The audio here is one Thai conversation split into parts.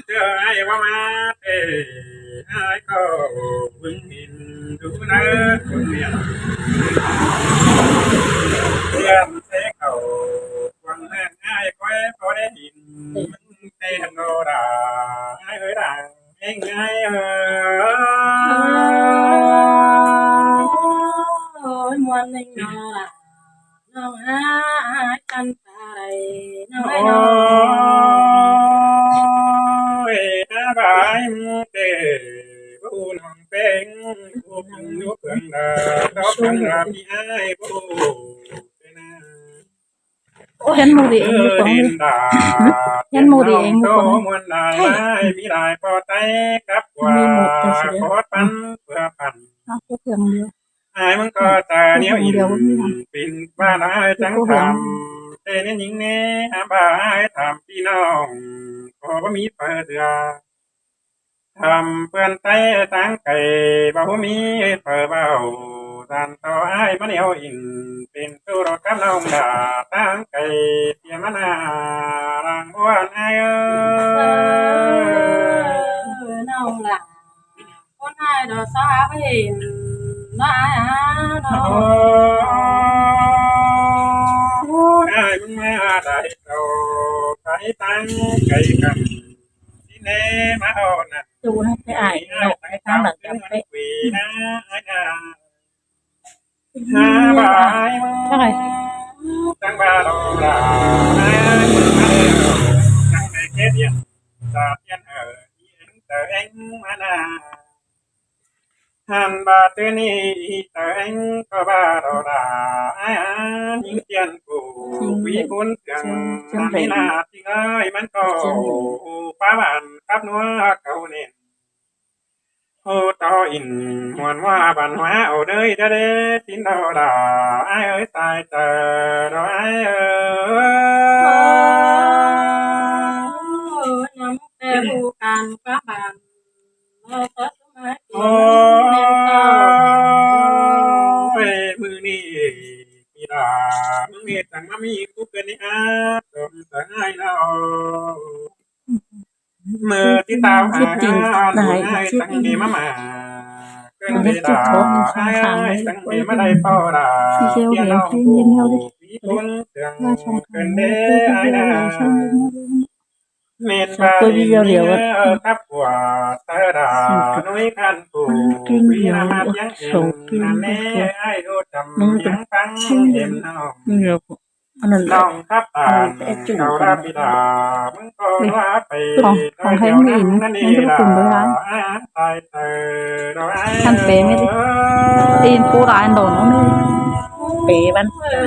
เจอไอ้ว่ามาเอ้ไอ้ก็บึงหินดูนะคนเมียเรียมเสกเขาวังแม่ง่ายก้อยพอได้หินมันเตะโนดาไอ้เอ้ยด่างเองไงโอ้ยมวนหนึ่งนอล่ะน้องอาจันตาไรน้องไอ้โอ้น้องยน้าบายมือเตะผู้น้องเป็งผู้พิงยุเพื่อนดาเขาเพื่อนดาพี่ไอ้ผู้เป็นนา โอ้เห็นหมูดีเองลูกของ ดิน ดิ ดา เห็นหมูดีเองลูกของ มวนได้มีได้พอใจกับว่า มีหมดแต่เสีย โคตรปันเพื่อปัน เอาแค่เพียงเดียว อายมันก็จะเหนียวอิน เดี๋ยวมีหนัง ปินบ้านอายจังทำเต้นหญิงเน่หาบ่ายทำพี่น้องขอบ่มีเปิดเดือทำเพื่อนไต้ตั้งไก่บ่มีเปิดเบาดันต่ออายมันเหนียวอินเป็นตัวรถกับน้องดาตั้งไก่เสียมานาลังอ้วนอายน้องหลังคนให้ดอกสาไปเห็นน้าน้อโอ้ ง อายมันมาได้โตไก่ตั้งไก่กันที่เน่มาเอาน่ะ ดูให้ไปอ่านหนกในข้างหลังจะไป วีนะหาบาย เท่าไหร่ ตั้งบาโลลาตั้งในเกดียนสาเทียนเอ็งเตอเอ็งมานาหันบาเตนี่เตอเอ็งก็บาโลลายิงเทียนกูวีบุญเสียงมีนาจริงเอ้ยมันก็ป้าบ้านกับนัวเขาเนี่ยโอ้ต่ออินมวนว่าบันว่าเอาเด้ยเด้อเด้สินดอดาไอ้เอ้ยตายเจอดอไอ้เอ้ย น้ำแต่ผู้การฟ้าบานเราก็สมัยเกี่ย โอ้ วแนวเก่าย มือนี่พี่ดามึงนี่ตั้งมามีกูเกินนี่อาสมตั้งให้เรามือที่ตามหาให้ตั้งมีมาเกินพี่ดาให้ตั้งมีมาได้เป้าดาเที่ยวน้องกูพี่คนเสียงเกินเด้ไอ้ดาเมตตาดีครับว่าตาดานุ้ยคันปูวีนามายังเอ็มนั่นแน่ไอ้ดูจำยังฟังเอ็มน้อง อันนั้น น้องครับอ่านเขาราบิดามึงก็ลาไป ของใครไม่อินนั่นจะกลุ่มด้วยร้าน ตายเตอ ท่านเป๋ไม่ได้ตีนปูร้านโดนน้องนี่เป๋มันจะ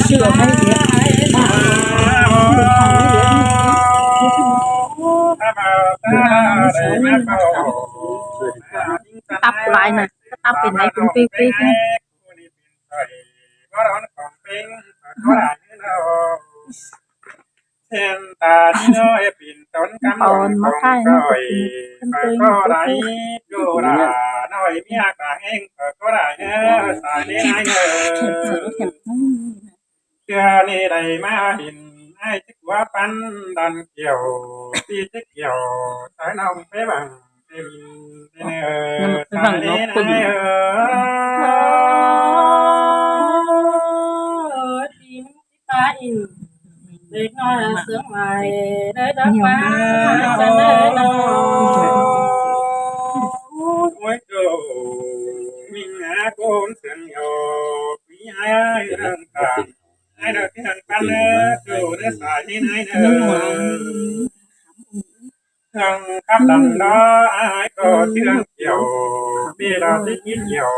เชื่อไม่เยอะตับลายนะตับเป็นไหนคุณปีปีกันเส้นตาที่น้อยปิ่นต้นกำลังของก้อยก็ได้ดูราน้อยเมียกลางเองก็ได้สายนี้ไงเชื่อนี่ได้มาหินไอ้จิกว่าปันดันเกี่ยวตีจิกเกี่ยวสายน้องไปบังเต็มเนื้อสายนี้ไงทีมที่ตาอินเด็กน้อยเสือใหม่ได้ดักมาจะเดินน้องโอ้ยโจมิงหาโกนเสียงโยปีไอ้เรื่องต่างไอ้เด็กที่หันปันเนื้อดูเนื้อสายนี้ไงเนื้อทางขับดันล้อไอ้ก็เชื่องเกี่ยวปีเราที่คิดเกี่ยว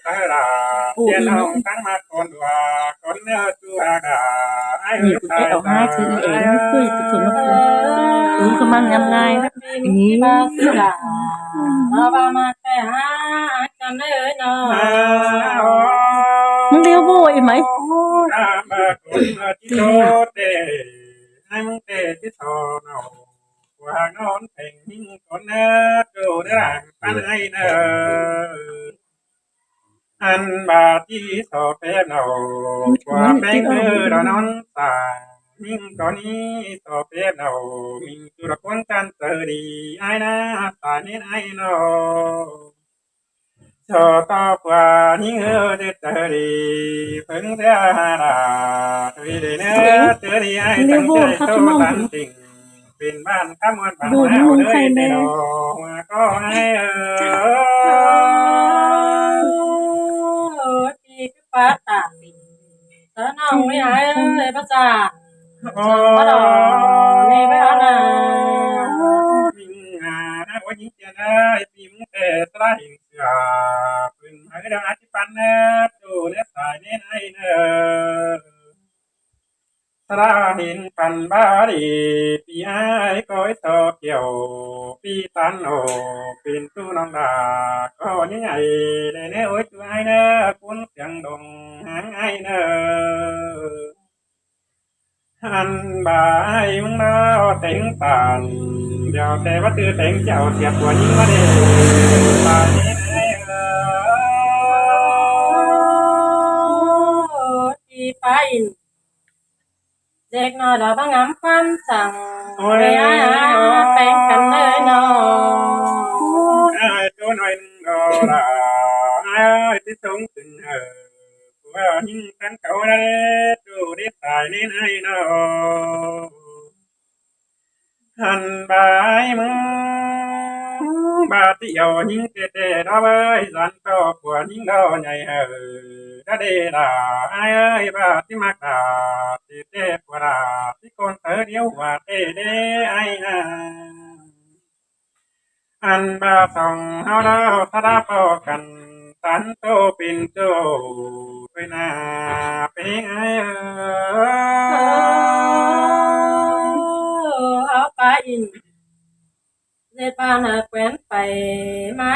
ตาลาเจ้าน้องตั้งมาคนว่าคนเนื้อตัวกาไอ้ นี่คือไอ้เอาให้คือเอ๋ไม่คุยไปถึงแล้วคือคือมันงง่ายนะนี่เรามาแต่หากันเลยเนาะมึงเลี้ยวโว้ยไหมที่โตเตให้มึงเตที่โตเนาว่านอนเพ่งนิ่งคนเนื้อดูเนื้อปันให้เนื้ออันบาที่โตเป็นเนาว่าเป็นเนื้อเรานอนตา mình có ní so phép nào mình tu là quân can tờ đi ai na ta nên ai nó cho ta qua những ở đây tờ đi phấn ra là vì để nữa tờ đi ai tăng chơi tô tán tìnhเป็นบ้านข้ามวันบ้านเอาเลยแต่ดอกก็ให้ที่ป้าตาสน้องไม่หายเลยป้าจ๋าป้าดอกนี่ไม่เอานะมิงหาว่ายิ่งจะได้ปีมแต่สลายเสือปืนหายดังอาทิปันเนดูเนสายเนไอเนสลาหินปันบาดีปีไอ้ก้อยต่อเกี่ยวปีตันโอเป็นตู้น้องดาก็ยังไงได้เนโอ้ยตัวไอเนคุณเสียงดงหางไอเนหันบ่ายมึงเราแต่งตานเดี๋ยวแต่ว่าตือแต่งเจ้าเสียบตัวยิ่งมาเด้ตายที่ป้าอินเด็กน้อยเราต้องงำความสั่งไม่หายแป้งกันเลยน้องไอ้ตัวน้อยนึงก็ละไอ้ที่สงถึงว่ายิ่งกันเก่าได้ดูได้ตายนี่ไอ้เนาะหันบ่ายมึงบาติเอายิ่งเตะเราไว้สันต่อผัวยิ่งเราใหญ่ก็ได้ด่าไอ้บาติมากด่าเตะผัวด่าที่คนเธอเดียวว่าเตะเด้ไอ้อันบาสองเฮาเราสะดาพอกันสันโตเป็นโจไปนาเป็นไอ้เอาป้าอินเด็ดป้าหน้าแขวนไปไม้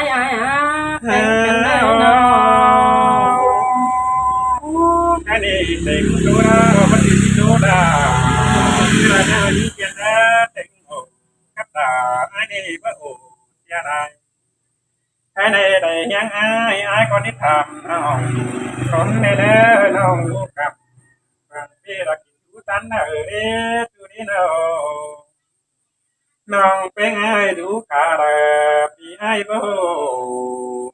แป้งกันเลยน้องอันนี้เต็งดูดาปฏิทินดูดาเมื่อเธอยิ่งเกียรเต็งโอกับตาอันนี้ว่าโอเสียดายใครในใดยังอายคนที่ทำน้องคนในเด้อน้องลูกกับบางทีเรากินดูตันเด้ดูนี่เนาะน้องเป็นไอ้ดูขาเด้อพี่ไอ้บ่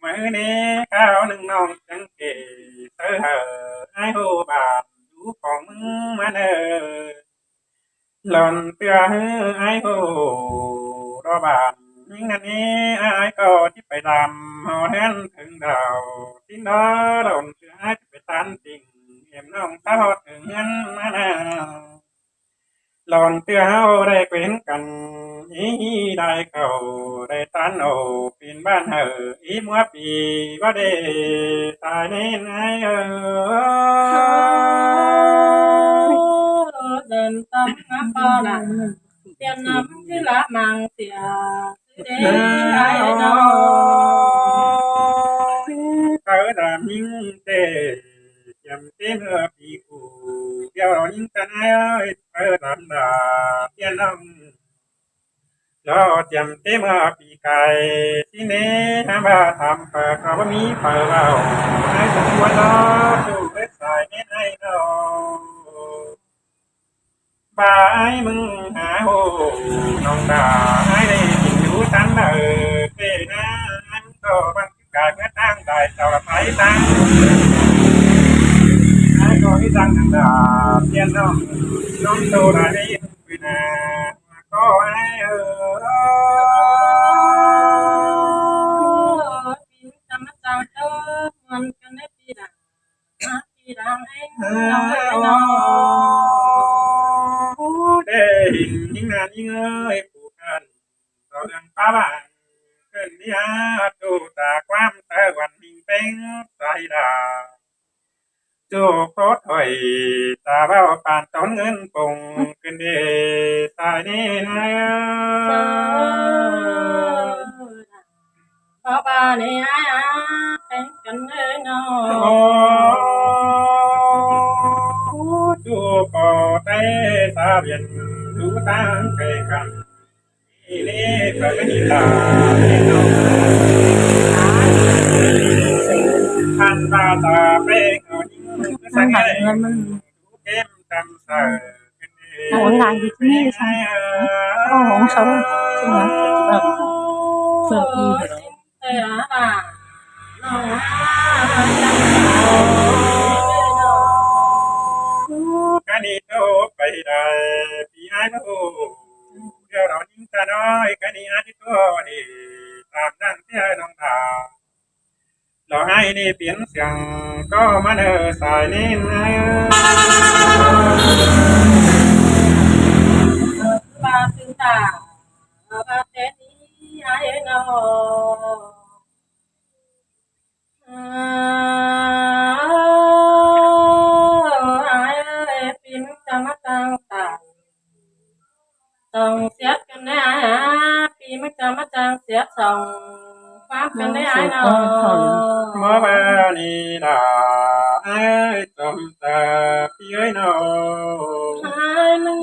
มือนี้ข้าวหนึ่งน้องจังเกเธอไอ้โหบาดดูของมึงมาเด้อหล่อนเตือไอ้โหรอบาดยิ่งอันนี้ไอ้ก็ที่ไปดำหอแทนถึงดาวที่น้อหล่อนเตือไอ้จะไปตันจริงเอ็มน้องสาวถึงเงินมาเด้อหล่อนเตือเฮาได้เป็นกันอีได้เข้าได้ตันโอเป็นบ้านอีมัวปีว่าได้ตายในไหนเดินตามน้ำปอน่ะเตียนน้ำที่ละมังเสียเด้ไอ้น้องเธอดามิงเตจำเต้เมื่อปีกูเดี๋ยวเรายิ่งกันไอ้เธอดำดาเตียนน้ำเราจำเต้เมื่อปีไก่ที่เน่ทำมาทำเปิดเราไม่มีเปิดเราไอ้ตัวเราดูเล็กสายเน้นไอ้เราบ่ายมึงหาโหน้องดาให้ได้กินอยู่ตันเตนะอันก็มันกายเมื่อตั้งได้เจ้าละไปตั้งไอ้ก็ที่ตั้งดาเพียนน้องโตได้ได้ยินวินาก็ไอ้ปีจำมาจังเอมันกันได้ปีดังปีดังไอ้น้องไอ้น้องเด้ยิ่งนานยิ่งผู้กันเราเรื่องป้าบ้านเกินที่หาดูตาความเตะวันมิ่งเป็นสายดาจูโคตรถอยตาเบ้าปานต้นเงินปงขึ้นเดสายนี้นะป้าป้าเนี่ยเป็นกันเลยน้องจูโคเตสาเบียนดูตั้งใจกันนี่ก็ไม่ตาเห็นน้องท่านตาตาเป็นคนยิ่งสังเกตเข้มจำเสอขึ้นเอ lại thì cái này xong không sao đâu chứ mà chỉ bảo sợ gì rồi cái này đâu phải là vì ai mà hồ điều đó nhưng ta nói cái này ai thì tôi thì làm rằng thế đồng thảo lo hai đi biến xiang có mà nợ xài nên ba tư tà ba thế đi ai nó ai ơi phim cho mắt tăng tàn sòng xét cái này phim cho mắt tăng xét sòng pháp cái này ai nó mơ ba ni đà ai tầm ta phía ấy nào ai mình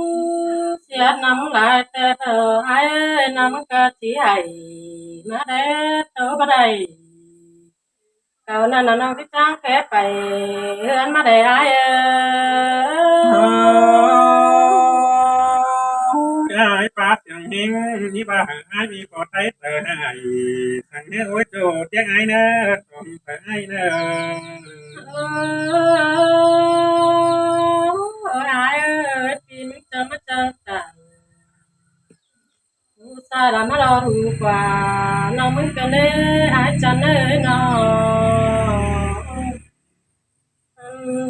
xét nắm lại tê thờ ai ơi nắm cái chỉ hay mà để tớ bắt đây cậu nên là nó cái trang phép phải hơn mà để ai ai phát tiếng hình như bà ai bị có tay tờ ai thằng nhớ ôi chỗ tiếng ai nữa tầm tờ ai nữa ai ơi phim cho mắt chân tàn sai là nó lo đủ quả nó mới cần đấy ai chẳng ơi nó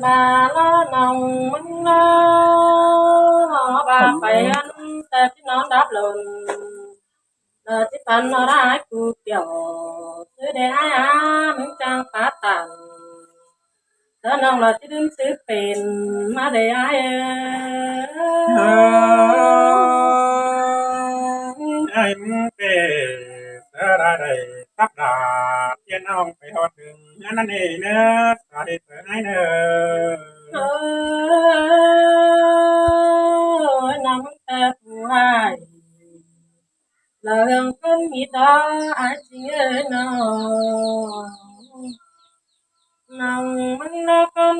bà lo nồng mình nó bà phải ăn ta chỉ nó đáp lần là chỉ phần nó đã cụ kiểu thứ để ai mình chẳng phá tàn đó nông là chỉ đứng xứ phèn mà để ai ai muốn về ra đây sắp đà tiên ông phải hoạt đường nhắn anh này nữa sao để tới ai nữa nắm ta phù hai là hương cơn nghĩ đó ai chỉ ơi nó nòng mình nó con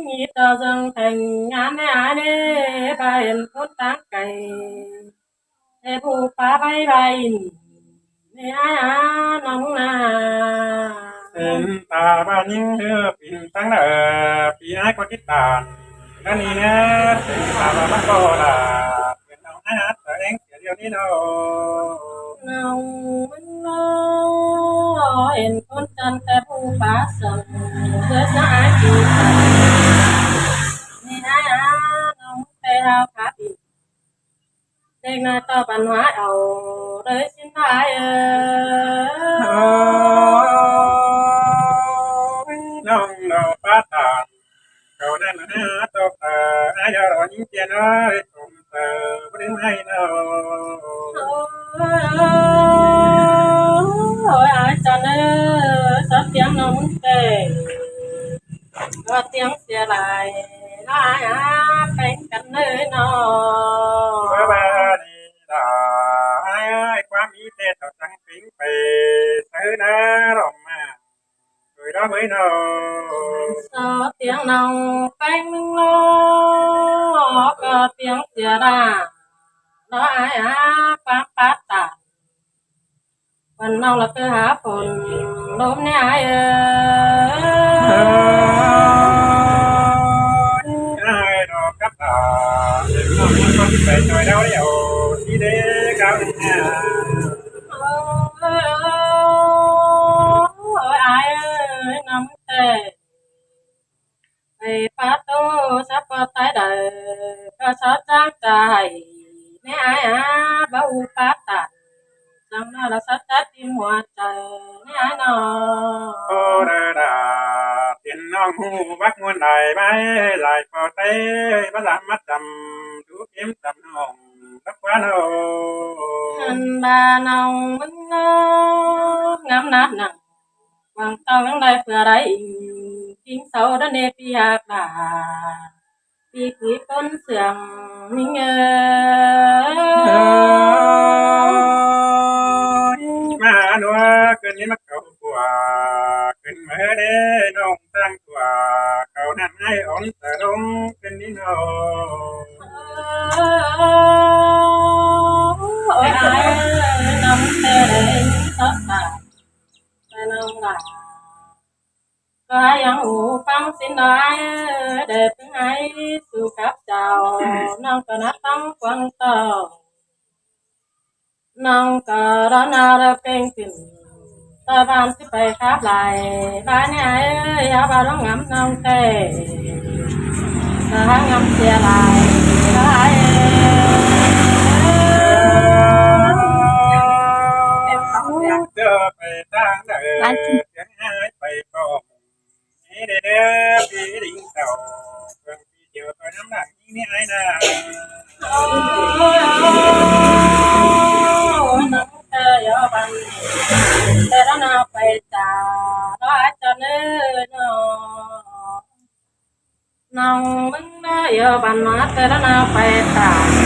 nghĩ tao rằng thành ngàn ai đê ba hiền cốt táng cày để phù phá bay bay để ai nòng na em ta ba những pin tăng là pin ai có cái tàn cái này nè ta ba bắt có là pin ông ai hát ở em kiểu điều đi đâu nòng mình nó hiền cốt chân để phù phá sầm để sa ai chịu để ai nòng để hao phá pin để ngay tao văn hóa đầu để xin ai nông đầu phát tàn cầu nên là tao ai giờ những tiền ơi cùng có đến hay đâu ôi ai cho nó sắp tiếng nó muốn về và tiếng xe lại nó ai bánh cắn nơi nó bữa ba đi là ai qua mỹ tê tao trắng kính về sứ ná rộng mà người đó mới đâu sao tiếng nòng bánh nó có tiếng xe ra nó ai phá phá tàn phần nòng là cơ há phồn đốm nè ai ai đó cắt là không có về trời đâu đều đi để cao đi nha ôi ai ơi nắm tê thầy phát tô sắp vào tay đời có sáu trang trải nè ai bao phát tàn trong đó là sát tát tim hoa trời nè ai nó ô đà đà tiền non hu bắt nguồn đài bay lại vào tay bắt làm mắt trầm chú kiếm trầm hồng đất quá nô anh bà nòng mình ngắm nát nặng bằng tao đang đây vừa đấy kinh sâu đã nề pi hạt đà pi quý con sườn mình mà đua cơn đi mắc cầu của cơn mơ đê đông tăng của cầu nằm ai ổn tờ đông cơn đi nô nang cả nát tăng quăng tàu nang cả ra na ra bên kinh ta ban si phải khắp lại ba nhà ơi ya ba nó ngắm nang tê ta ngắm xe lại lại đưa về tang đời tiếng hai bay bom đi đi đi đi tàu phương đi chiều tôi nắm lại như ai nè nang tê ya ban tê ra na phải ta đó cho nên nó nang mình ya ban na tê ra na phải ta